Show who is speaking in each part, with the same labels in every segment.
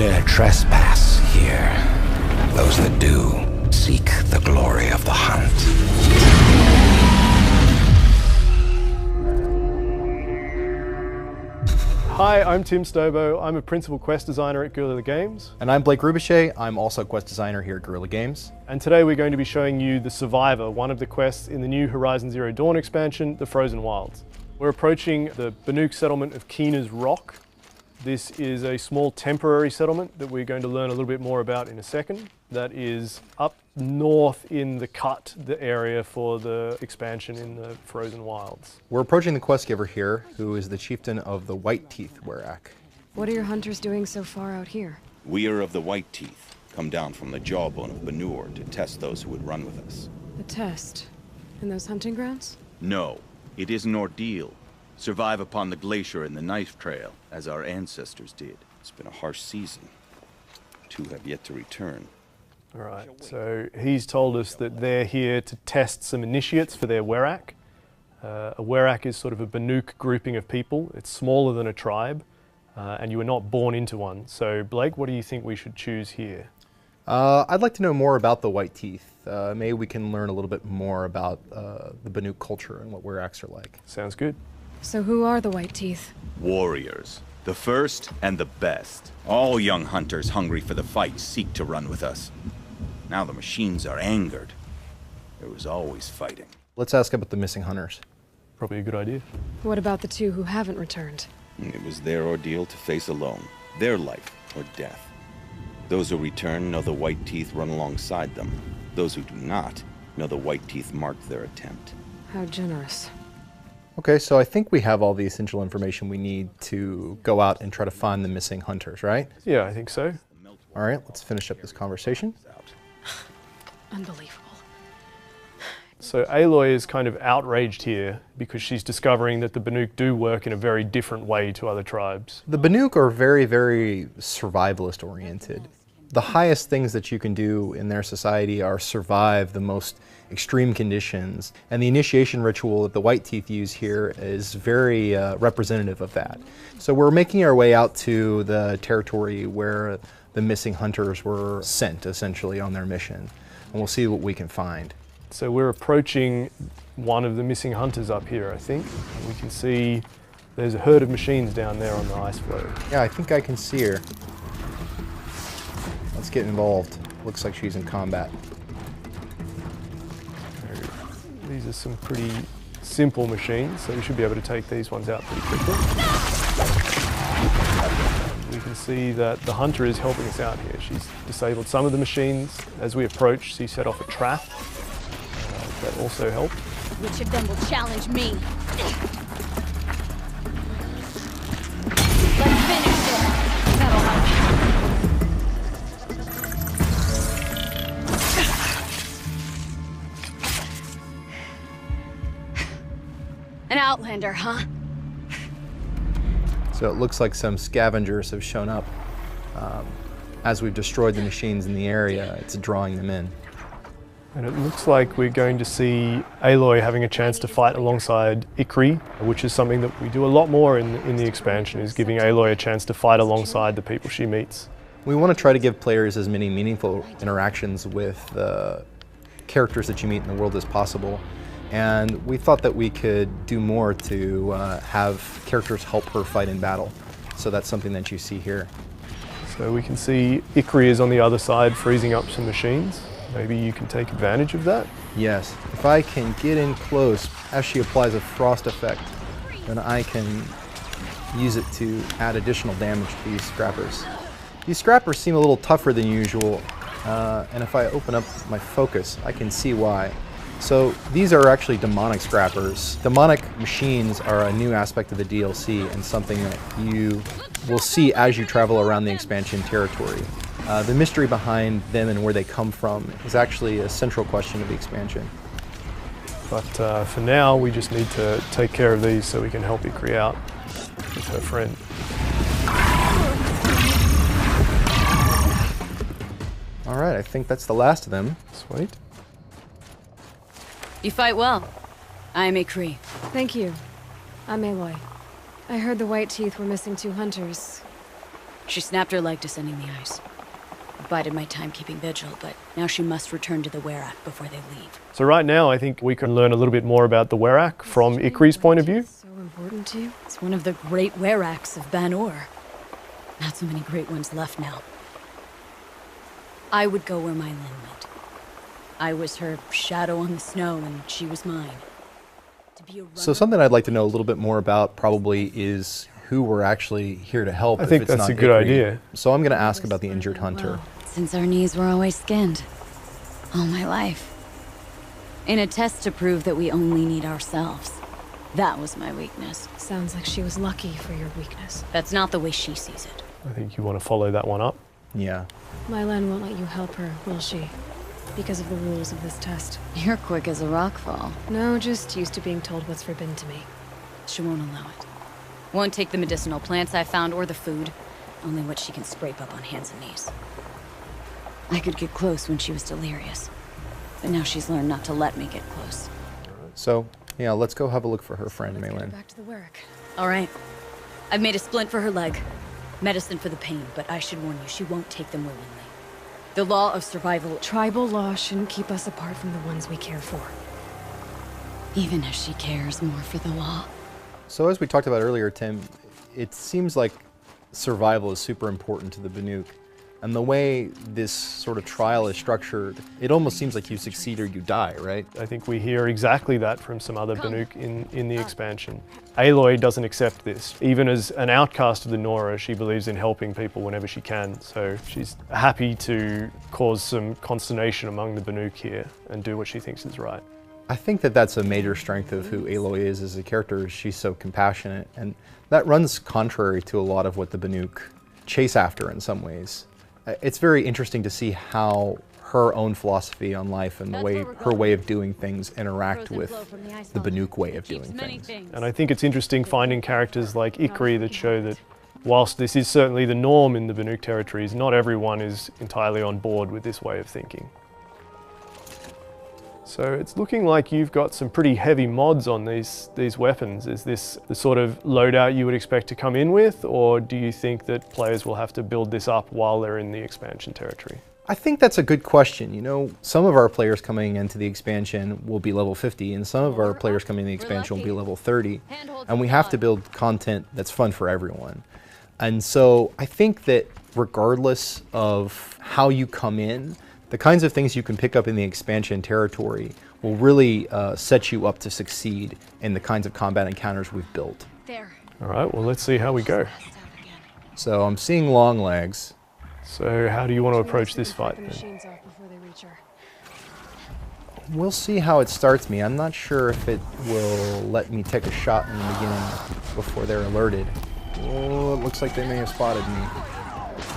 Speaker 1: dare trespass here. Those that do seek the glory of the hunt.
Speaker 2: Hi, I'm Tim Stobo. I'm a principal quest designer at Guerrilla Games.
Speaker 3: And I'm Blake Rubichet. I'm also a quest designer here at Guerrilla Games.
Speaker 2: And today we're going to be showing you The Survivor, one of the quests in the new Horizon Zero Dawn expansion, The Frozen Wilds. We're approaching the Banuk settlement of Keena's Rock. This is a small temporary settlement that we're going to learn a little bit more about in a second. That is up north in the cut, the area for the expansion in the Frozen Wilds.
Speaker 3: We're approaching the quest giver here, who is the chieftain of the White Teeth Werak.
Speaker 4: What are your hunters doing so far out here?
Speaker 5: We are of the White Teeth, come down from the jawbone of Banur to test those who would run with us.
Speaker 4: A test? In those hunting grounds?
Speaker 5: No, it is an ordeal. Survive upon the glacier and the knife trail, as our ancestors did. It's been a harsh season. Two have yet to return.
Speaker 2: All right, so he's told us that they're here to test some initiates for their Werak. A Werak is sort of a Banuk grouping of people. It's smaller than a tribe, and you were not born into one. So Blake, what do you think we should choose here?
Speaker 3: I'd like to know more about the White Teeth. Maybe we can learn a little bit more about the Banuk culture and what Weraks are like.
Speaker 2: Sounds good.
Speaker 4: So who are the White Teeth?
Speaker 5: Warriors. The first and the best. All young hunters hungry for the fight seek to run with us. Now the machines are angered. There was always fighting.
Speaker 3: Let's ask about the missing hunters.
Speaker 2: Probably a good idea.
Speaker 4: What about the two who haven't returned?
Speaker 5: It was their ordeal to face alone. Their life or death. Those who return know the White Teeth run alongside them. Those who do not know the White Teeth marked their attempt.
Speaker 4: How generous.
Speaker 3: Okay, so I think we have all the essential information we need to go out and try to find the missing hunters, right?
Speaker 2: Yeah, I think so.
Speaker 3: All right, let's finish up this conversation.
Speaker 4: Unbelievable.
Speaker 2: So Aloy is kind of outraged here because she's discovering that the Banuk do work in a very different way to other tribes.
Speaker 3: The Banuk are very, very survivalist oriented. The highest things that you can do in their society are survive the most extreme conditions, and the initiation ritual that the White Teeth use here is very representative of that. So we're making our way out to the territory where the missing hunters were sent, essentially, on their mission, and we'll see what we can find.
Speaker 2: So we're approaching one of the missing hunters up here, I think. And we can see there's a herd of machines down there on the ice floe.
Speaker 3: Yeah, I think I can see her. Let's get involved. Looks like she's in combat.
Speaker 2: These are some pretty simple machines, so we should be able to take these ones out pretty quickly. We can see that the hunter is helping us out here. She's disabled some of the machines. As we approach, she set off a trap. That also helped.
Speaker 6: Which of them will challenge me? Let's finish this. That'll help. An outlander, huh?
Speaker 3: So it looks like some scavengers have shown up. As we've destroyed the machines in the area, it's drawing them in.
Speaker 2: And it looks like we're going to see Aloy having a chance to fight alongside Ikri, which is something that we do a lot more in the expansion, is giving Aloy a chance to fight alongside the people she meets.
Speaker 3: We want to try to give players as many meaningful interactions with the characters that you meet in the world as possible. And we thought that we could do more to have characters help her fight in battle. So that's something that you see here.
Speaker 2: So we can see Ikri is on the other side freezing up some machines. Maybe you can take advantage of that?
Speaker 3: Yes. If I can get in close as she applies a frost effect, then I can use it to add additional damage to these scrappers. These scrappers seem a little tougher than usual, and if I open up my focus, I can see why. So these are actually demonic scrappers. Demonic machines are a new aspect of the DLC and something that you will see as you travel around the expansion territory. The mystery behind them and where they come from is actually a central question of the expansion.
Speaker 2: But for now, we just need to take care of these so we can help Ikri out with her friend.
Speaker 3: All right, I think that's the last of them.
Speaker 2: Sweet.
Speaker 6: You fight well. I'm Ikri.
Speaker 4: Thank you. I'm Aloy. I heard the White Teeth were missing 2 hunters.
Speaker 6: She snapped her leg descending the ice. I bided my time keeping vigil, but now she must return to the Werak before they leave.
Speaker 2: So right now, I think we can learn a little bit more about the Werak from Ikri's point of view.
Speaker 4: So important to you?
Speaker 6: It's one of the great Weraks of Ban-Ur. Not so many great ones left now. I would go where my Lin went. I was her shadow on the snow, and she was mine. To be a
Speaker 3: So something I'd like to know a little bit more about probably is who we're actually here to help.
Speaker 2: I think that's a good idea.
Speaker 3: So I'm going to ask about the injured hunter.
Speaker 6: Since our knees were always skinned. All my life. In a test to prove that we only need ourselves. That was my weakness.
Speaker 4: Sounds like she was lucky for your weakness.
Speaker 6: That's not the way she sees it.
Speaker 2: I think you want to follow that one up.
Speaker 3: Yeah.
Speaker 4: Mylan won't let you help her, will she? Because of the rules of this test.
Speaker 6: You're quick as a rock fall.
Speaker 4: No, just used to being told what's forbidden to me.
Speaker 6: She won't allow it. Won't take the medicinal plants I found or the food. Only what she can scrape up on hands and knees. I could get close when she was delirious. But now she's learned not to let me get close.
Speaker 3: So, yeah, let's go have a look for her friend,
Speaker 4: Let's get her
Speaker 3: Maylin.
Speaker 4: back to the Werak.
Speaker 6: All right. I've made a splint for her leg. Medicine for the pain, but I should warn you, she won't take them willingly. The law of survival,
Speaker 4: Tribal law shouldn't keep us apart from the ones we care for.
Speaker 6: even if she cares more for the law.
Speaker 3: So as we talked about earlier, Tim, it seems like survival is super important to the Banuk. And the way this sort of trial is structured, it almost seems like you succeed or you die, right?
Speaker 2: I think we hear exactly that from some other Banuk in the expansion. Aloy doesn't accept this. Even as an outcast of the Nora, she believes in helping people whenever she can. So she's happy to cause some consternation among the Banuk here and do what she thinks is right.
Speaker 3: I think that that's a major strength of who Aloy is as a character. She's so compassionate, and that runs contrary to a lot of what the Banuk chase after in some ways. It's very interesting to see how her own philosophy on life and the way her way of doing things interact with the Banuk way of doing things.
Speaker 2: And I think it's interesting finding characters like Ikri that show that whilst this is certainly the norm in the Banuk territories, not everyone is entirely on board with this way of thinking. So it's looking like you've got some pretty heavy mods on these weapons. Is this the sort of loadout you would expect to come in with, or do you think that players will have to build this up while they're in the expansion territory?
Speaker 3: I think that's a good question. You know, some of our players coming into the expansion will be level 50, and some of our players coming into the expansion will be level 30. And we have to build content that's fun for everyone. And so I think that regardless of how you come in, the kinds of things you can pick up in the expansion territory will really set you up to succeed in the kinds of combat encounters we've built.
Speaker 6: There.
Speaker 2: All right, well, let's see how we go.
Speaker 3: So I'm seeing long legs.
Speaker 2: So how do you want to approach this fight
Speaker 4: The
Speaker 2: then?
Speaker 4: machines off before they reach her.
Speaker 3: We'll see how it starts me. I'm not sure if it will let me take a shot in the beginning before they're alerted. Oh, it looks like they may have spotted me.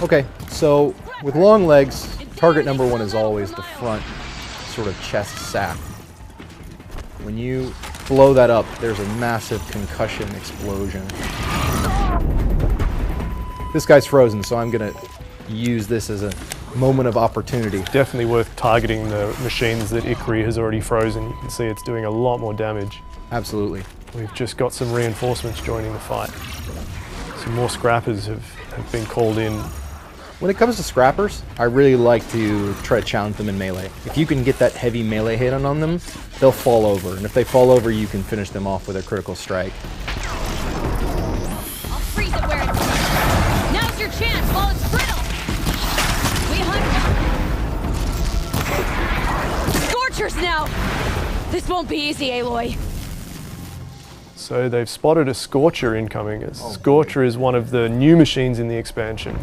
Speaker 3: Okay, so with long legs, target number one is always the front sort of chest sack. When you blow that up, there's a massive concussion explosion. This guy's frozen, so I'm gonna use this as a moment of opportunity.
Speaker 2: Definitely worth targeting the machines that Ikri has already frozen. You can see it's doing a lot more damage.
Speaker 3: Absolutely.
Speaker 2: We've just got some reinforcements joining the fight. Some more scrappers have been called in.
Speaker 3: When it comes to scrappers, I really like to try to challenge them in melee. If you can get that heavy melee hit on them, they'll fall over. And if they fall over, you can finish them off with a critical strike.
Speaker 6: I'll freeze it where it's... Now's your chance while it's brittle! We hunt... Scorchers now! This won't be easy, Aloy.
Speaker 2: So they've spotted a Scorcher incoming. A Scorcher is one of the new machines in the expansion.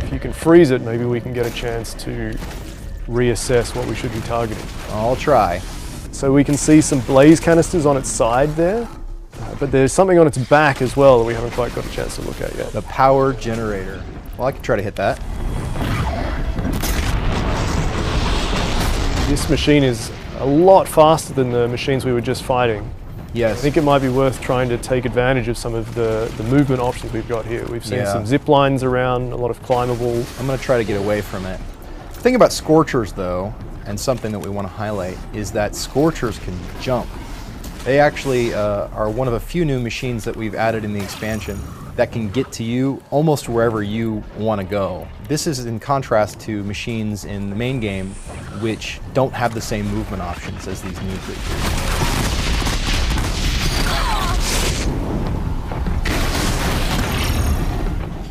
Speaker 2: If you can freeze it, maybe we can get a chance to reassess what we should be targeting.
Speaker 3: I'll try.
Speaker 2: So we can see some blaze canisters on its side there, but there's something on its back as well that we haven't quite got a chance to look at yet.
Speaker 3: The power generator. Well, I can try to hit that.
Speaker 2: This machine is a lot faster than the machines we were just fighting.
Speaker 3: Yes.
Speaker 2: I think it might be worth trying to take advantage of some of the movement options we've got here. We've seen some zip lines around, a lot of climbable.
Speaker 3: I'm going to try to get away from it. The thing about Scorchers, though, and something that we want to highlight, is that Scorchers can jump. They actually are one of a few new machines that we've added in the expansion that can get to you almost wherever you want to go. This is in contrast to machines in the main game which don't have the same movement options as these new creatures.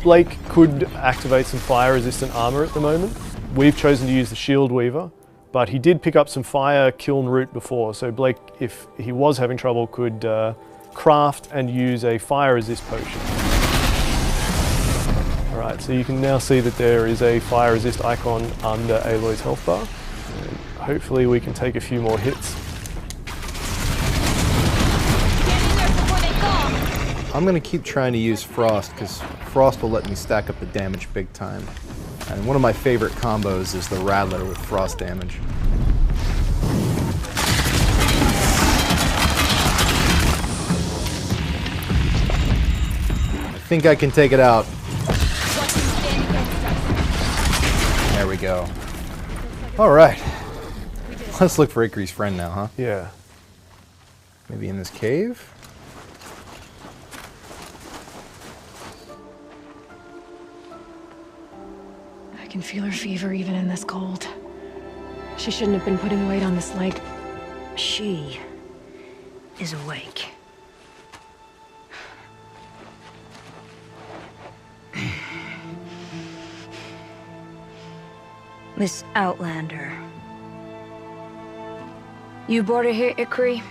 Speaker 2: Blake could activate some fire-resistant armor at the moment. We've chosen to use the Shield Weaver, but he did pick up some fire kiln root before, so Blake, if he was having trouble, could craft and use a fire resist potion. Alright, so you can now see that there is a fire resist icon under Aloy's health bar. And hopefully we can take a few more hits.
Speaker 3: I'm going to keep trying to use Frost because Frost will let me stack up the damage big time. And one of my favorite combos is the Rattler with Frost damage. I think I can take it out. There we go. Alright. Let's look for Ikri's friend now, huh?
Speaker 2: Yeah.
Speaker 3: Maybe in this cave?
Speaker 4: I can feel her fever even in this cold. She shouldn't have been putting weight on this leg.
Speaker 7: She is awake. Miss Outlander. You brought her here, Ikri?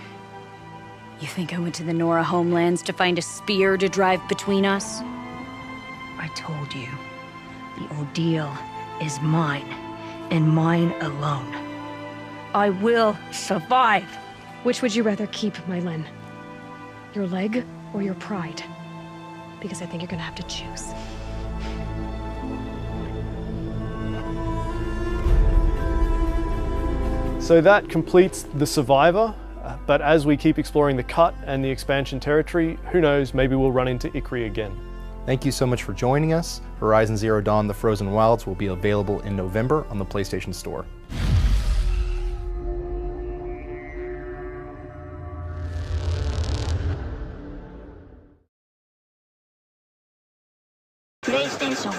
Speaker 6: You think I went to the Nora homelands to find a spear to drive between us?
Speaker 7: I told you. The ordeal is mine, and mine alone. I will survive.
Speaker 4: Which would you rather keep, Mylin? Your leg or your pride? Because I think you're gonna have to choose.
Speaker 2: So that completes the Survivor, but as we keep exploring the Cut and the expansion territory, who knows, maybe we'll run into Ikri again.
Speaker 3: Thank you so much for joining us. Horizon Zero Dawn: The Frozen Wilds will be available in November on the PlayStation Store.
Speaker 7: PlayStation